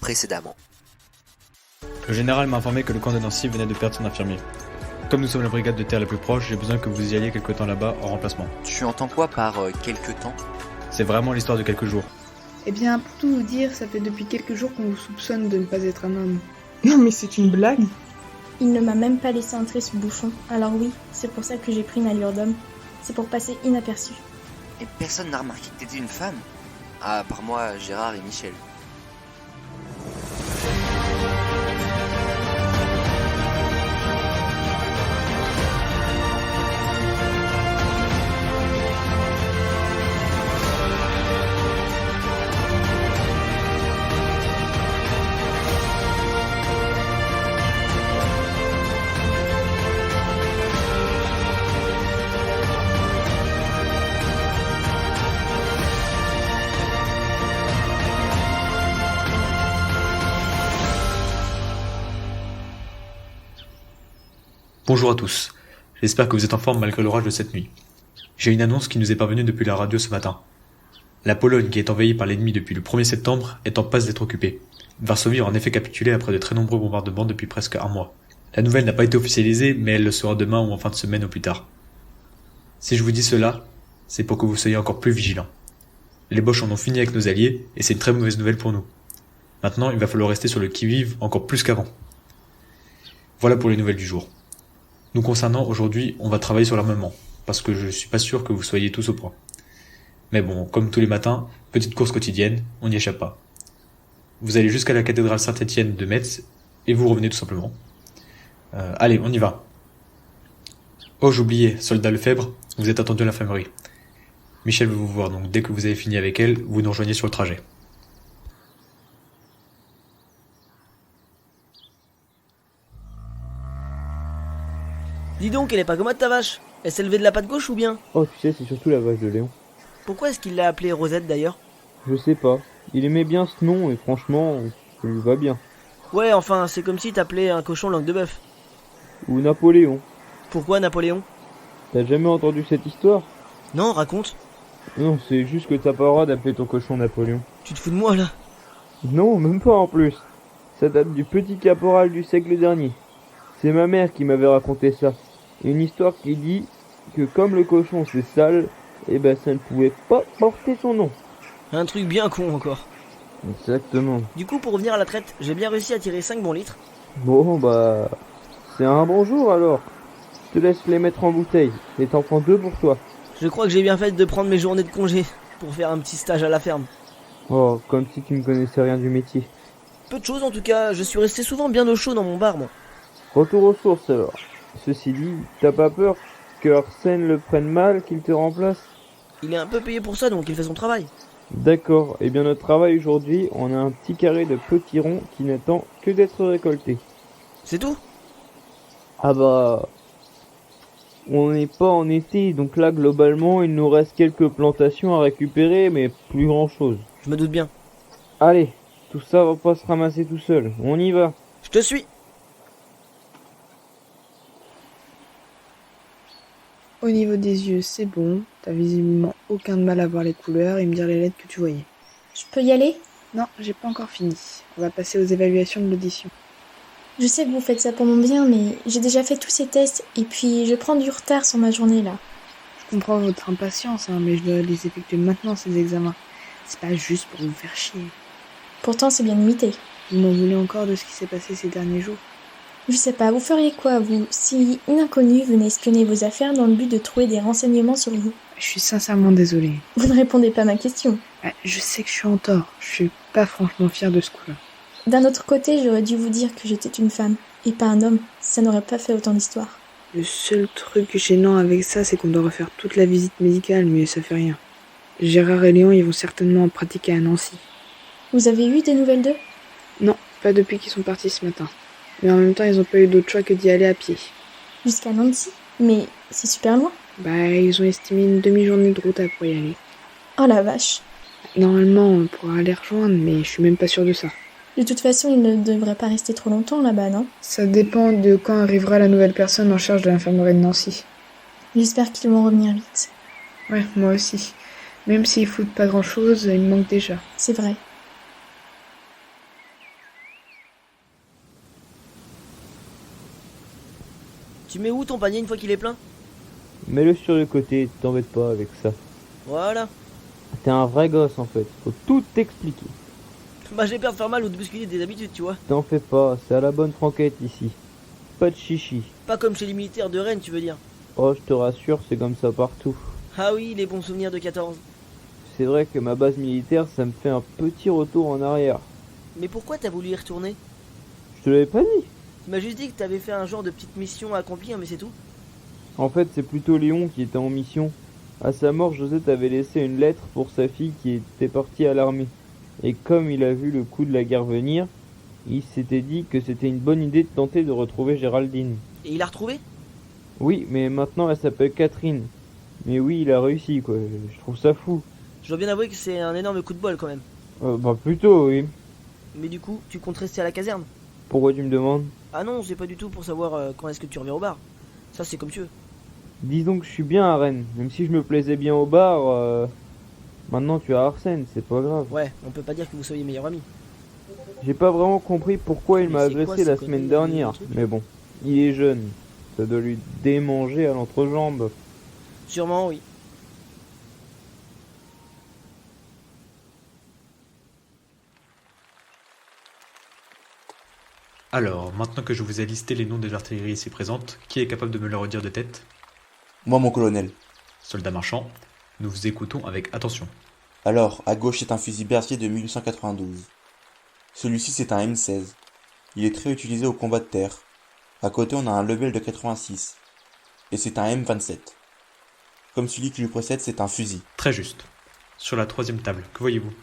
précédemment. Le général m'a informé que le camp de Nancy venait de perdre son infirmier. Comme nous sommes la brigade de terre la plus proche, j'ai besoin que vous y alliez quelque temps là-bas en remplacement. Tu entends quoi par quelque temps ? C'est vraiment l'histoire de quelques jours. Eh bien, pour tout vous dire, ça fait depuis quelques jours qu'on vous soupçonne de ne pas être un homme. Non mais c'est une blague. Il ne m'a même pas laissé entrer ce bouffon. Alors oui, c'est pour ça que j'ai pris une allure d'homme. C'est pour passer inaperçu. Et personne n'a remarqué que t'étais une femme ? À part moi, Gérard et Michel. Bonjour à tous, j'espère que vous êtes en forme malgré l'orage de cette nuit. J'ai une annonce qui nous est parvenue depuis la radio ce matin. La Pologne, qui est envahie par l'ennemi depuis le 1er septembre, est en passe d'être occupée. Varsovie a en effet capitulé après de très nombreux bombardements depuis presque un mois. La nouvelle n'a pas été officialisée, mais elle le sera demain ou en fin de semaine au plus tard. Si je vous dis cela, c'est pour que vous soyez encore plus vigilants. Les Boches en ont fini avec nos alliés, et c'est une très mauvaise nouvelle pour nous. Maintenant, il va falloir rester sur le qui-vive encore plus qu'avant. Voilà pour les nouvelles du jour. Nous concernant, aujourd'hui, on va travailler sur l'armement, parce que je suis pas sûr que vous soyez tous au point. Mais bon, comme tous les matins, petite course quotidienne, on n'y échappe pas. Vous allez jusqu'à la cathédrale Saint-Étienne de Metz, et vous revenez tout simplement. Allez, on y va. Oh, j'oubliais, soldat Lefebvre, vous êtes attendu à l'infirmerie. Michel veut vous voir, donc dès que vous avez fini avec elle, vous nous rejoignez sur le trajet. Dis donc, elle est pas commode ta vache. Elle s'est levée de la patte gauche ou bien ? Oh, tu sais, c'est surtout la vache de Léon. Pourquoi est-ce qu'il l'a appelée Rosette d'ailleurs ? Je sais pas. Il aimait bien ce nom et franchement, ça lui va bien. Ouais, enfin, c'est comme si t'appelais un cochon langue de bœuf. Ou Napoléon. Pourquoi Napoléon ? T'as jamais entendu cette histoire ? Non, raconte. Non, c'est juste que t'as pas le droit d'appeler ton cochon Napoléon. Tu te fous de moi là ? Non, même pas en plus. Ça date du petit caporal du siècle dernier. C'est ma mère qui m'avait raconté ça. Une histoire qui dit que comme le cochon c'est sale, eh ben ça ne pouvait pas porter son nom. Un truc bien con encore. Exactement. Du coup, pour revenir à la traite, j'ai bien réussi à tirer 5 bons litres. Bon bah, c'est un bon jour alors. Je te laisse les mettre en bouteille. Et t'en prends 2 pour toi. Je crois que j'ai bien fait de prendre mes journées de congé pour faire un petit stage à la ferme. Oh, comme si tu ne connaissais rien du métier. Peu de choses en tout cas, je suis resté souvent bien au chaud dans mon bar moi. Retour aux sources alors. Ceci dit, t'as pas peur que Arsène le prenne mal, qu'il te remplace ? Il est un peu payé pour ça donc il fait son travail. D'accord, et bien notre travail aujourd'hui, on a un petit carré de petits ronds qui n'attend que d'être récolté. C'est tout ? Ah bah... On n'est pas en été, donc là globalement il nous reste quelques plantations à récupérer, mais plus grand chose. Je me doute bien. Allez, tout ça va pas se ramasser tout seul, on y va. Je te suis. Au niveau des yeux, c'est bon. T'as visiblement aucun mal à voir les couleurs et me dire les lettres que tu voyais. Je peux y aller ? Non, j'ai pas encore fini. On va passer aux évaluations de l'audition. Je sais que vous faites ça pour mon bien, mais j'ai déjà fait tous ces tests et puis je prends du retard sur ma journée là. Je comprends votre impatience, mais je dois les effectuer maintenant, ces examens. C'est pas juste pour vous faire chier. Pourtant c'est bien limité. Vous m'en voulez encore de ce qui s'est passé ces derniers jours ? Je sais pas, vous feriez quoi vous, si une inconnue venait espionner vos affaires dans le but de trouver des renseignements sur vous ? Je suis sincèrement désolée. Vous ne répondez pas à ma question. Je sais que je suis en tort. Je suis pas franchement fière de ce coup-là. D'un autre côté, j'aurais dû vous dire que j'étais une femme, et pas un homme. Ça n'aurait pas fait autant d'histoire. Le seul truc gênant avec ça, c'est qu'on doit refaire toute la visite médicale, mais ça fait rien. Gérard et Léon, ils vont certainement en pratiquer à Nancy. Vous avez eu des nouvelles d'eux ? Non, pas depuis qu'ils sont partis ce matin. Mais en même temps, ils ont pas eu d'autre choix que d'y aller à pied. Jusqu'à Nancy ? Mais c'est super loin. Ils ont estimé une demi-journée de route pour y aller. Oh la vache. Normalement, on pourra les rejoindre, mais je suis même pas sûre de ça. De toute façon, ils ne devraient pas rester trop longtemps là-bas, non ? Ça dépend de quand arrivera la nouvelle personne en charge de l'infirmerie de Nancy. J'espère qu'ils vont revenir vite. Ouais, moi aussi. Même s'ils foutent pas grand-chose, il me manque déjà. C'est vrai. Tu mets où ton panier une fois qu'il est plein? Mets-le sur le côté, t'embête pas avec ça. Voilà. T'es un vrai gosse en fait, faut tout t'expliquer. Bah j'ai peur de faire mal ou de bousculer des habitudes, tu vois. T'en fais pas, c'est à la bonne franquette ici. Pas de chichi. Pas comme chez les militaires de Rennes, tu veux dire. Oh, je te rassure, c'est comme ça partout. Ah oui, les bons souvenirs de 14. C'est vrai que ma base militaire, ça me fait un petit retour en arrière. Mais pourquoi t'as voulu y retourner? Je te l'avais pas dit. Tu m'as juste dit que t'avais fait un genre de petite mission à accomplir, mais c'est tout. En fait, c'est plutôt Léon qui était en mission. À sa mort, Josette avait laissé une lettre pour sa fille qui était partie à l'armée. Et comme il a vu le coup de la guerre venir, il s'était dit que c'était une bonne idée de tenter de retrouver Géraldine. Et il a retrouvé? Oui, mais maintenant elle s'appelle Catherine. Mais oui, il a réussi, quoi. Je trouve ça fou. Je dois bien avouer que c'est un énorme coup de bol quand même. Bah plutôt, oui. Mais du coup, tu comptes rester à la caserne? Pourquoi tu me demandes? Ah non, c'est pas du tout pour savoir quand est-ce que tu reviens au bar. Ça c'est comme tu veux. Disons que je suis bien à Rennes. Même si je me plaisais bien au bar, maintenant tu as Arsène, c'est pas grave. Ouais, on peut pas dire que vous soyez meilleurs amis. J'ai pas vraiment compris pourquoi il Mais m'a c'est quoi, agressé ces la conneries, semaine le dernière. truc Mais bon, il est jeune. Ça doit lui démanger à l'entrejambe. Sûrement, oui. Alors, maintenant que je vous ai listé les noms des artilleries ici présentes, qui est capable de me le redire de tête? Moi, mon colonel. Soldat marchand, nous vous écoutons avec attention. Alors, à gauche, c'est un fusil Berthier de 1892. Celui-ci, c'est un M16. Il est très utilisé au combat de terre. À côté, on a un Lebel de 86. Et c'est un M27. Comme celui qui lui précède, c'est un fusil. Très juste. Sur la troisième table, que voyez-vous?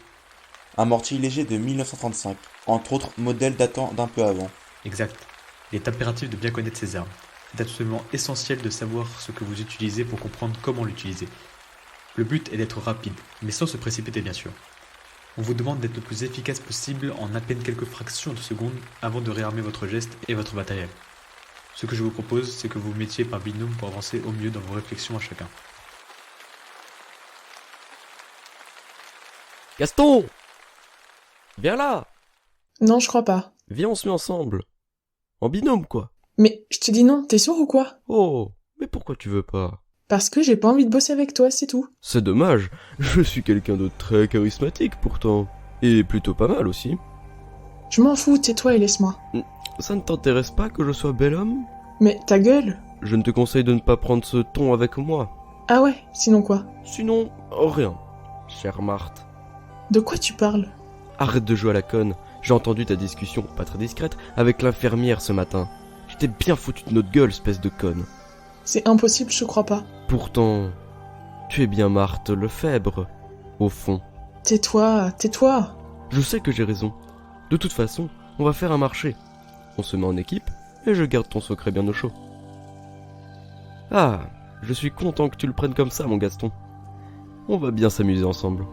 Un mortier léger de 1935. Entre autres, modèle datant d'un peu avant. Exact. Il est impératif de bien connaître ces armes. C'est absolument essentiel de savoir ce que vous utilisez pour comprendre comment l'utiliser. Le but est d'être rapide, mais sans se précipiter bien sûr. On vous demande d'être le plus efficace possible en à peine quelques fractions de secondes avant de réarmer votre geste et votre matériel. Ce que je vous propose, c'est que vous vous mettiez par binôme pour avancer au mieux dans vos réflexions à chacun. Gaston! Viens là! Non, je crois pas. Viens, on se met ensemble. En binôme, quoi. Mais je te dis non, t'es sûr ou quoi? Oh, mais pourquoi tu veux pas? Parce que j'ai pas envie de bosser avec toi, c'est tout. C'est dommage, je suis quelqu'un de très charismatique pourtant. Et plutôt pas mal aussi. Je m'en fous, tais-toi et laisse-moi. Ça ne t'intéresse pas que je sois bel homme? Mais ta gueule! Je ne te conseille de ne pas prendre ce ton avec moi. Ah ouais, sinon quoi? Sinon, rien, chère Marthe. De quoi tu parles? Arrête de jouer à la conne. J'ai entendu ta discussion, pas très discrète, avec l'infirmière ce matin. J'étais bien foutu de notre gueule, espèce de conne. C'est impossible, je crois pas. Pourtant, tu es bien Marthe Lefebvre, au fond. Tais-toi, tais-toi! Je sais que j'ai raison. De toute façon, on va faire un marché. On se met en équipe, et je garde ton secret bien au chaud. Ah, je suis content que tu le prennes comme ça, mon Gaston. On va bien s'amuser ensemble.